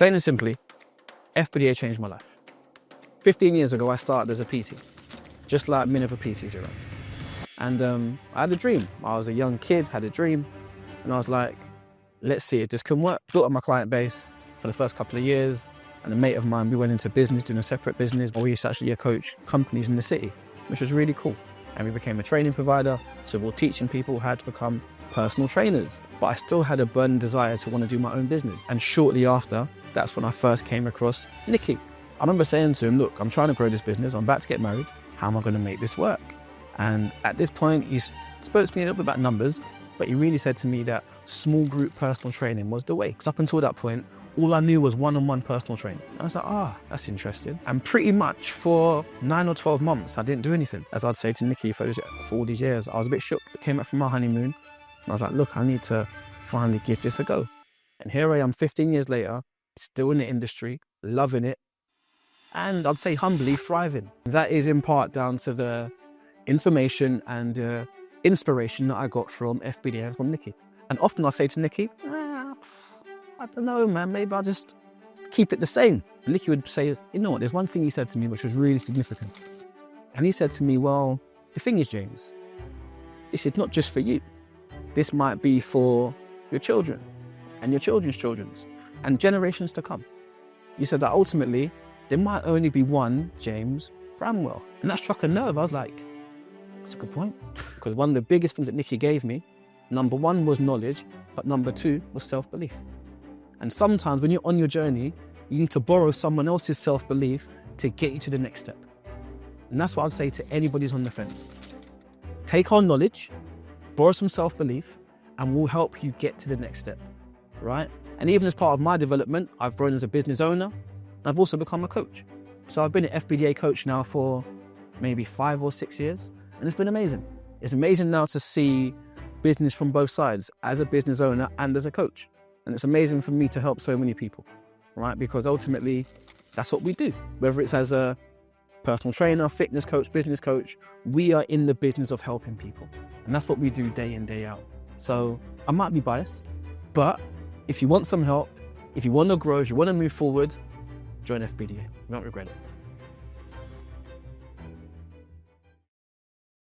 Plain and simply, FBDA changed my life. 15 years ago, I started as a PT, just like many other PTs around. And I had a dream. I was a young kid, had a dream, and I was like, let's see if this can work. Built up my client base for the first couple of years, and a mate of mine, we went into business, doing a separate business, where we used to actually coach companies in the city, which was really cool. And we became a training provider, so we were teaching people how to become personal trainers. But I still had a burning desire to want to do my own business. And shortly after, that's when I first came across Nicky. I remember saying to him, look, I'm trying to grow this business, I'm about to get married, how am I going to make this work? And at this point, he spoke to me a little bit about numbers, but he really said to me that small group personal training was the way. Because up until that point, all I knew was one-on-one personal training. I was like, that's interesting. And pretty much for 9 or 12 months, I didn't do anything. As I'd say to Nicky for all these years, I was a bit shook. I came back from my honeymoon, and I was like, look, I need to finally give this a go. And here I am 15 years later, still in the industry, loving it, and I'd say humbly thriving. That is in part down to the information and inspiration that I got from FBDA and from Nicky. And often I say to Nicky, I don't know, man, maybe I'll just keep it the same. And Nicky would say, you know what, there's one thing he said to me which was really significant. And he said to me, well, the thing is, James, this is not just for you. This might be for your children and your children's children's and generations to come. He said that ultimately, there might only be one James Bramwell. And that struck a nerve. I was like, that's a good point. Because one of the biggest things that Nicky gave me, number one was knowledge, but number two was self-belief. And sometimes when you're on your journey, you need to borrow someone else's self-belief to get you to the next step. And that's what I'd say to anybody who's on the fence. Take on knowledge, borrow some self-belief, and we'll help you get to the next step, right? And even as part of my development, I've grown as a business owner, and I've also become a coach. So I've been an FBDA coach now for maybe 5 or 6 years, and it's been amazing. It's amazing now to see business from both sides, as a business owner and as a coach. And it's amazing for me to help so many people, right? Because ultimately, that's what we do. Whether it's as a personal trainer, fitness coach, business coach, we are in the business of helping people. And that's what we do day in, day out. So I might be biased, but if you want some help, if you want to grow, if you want to move forward, join FBDA. You won't regret it.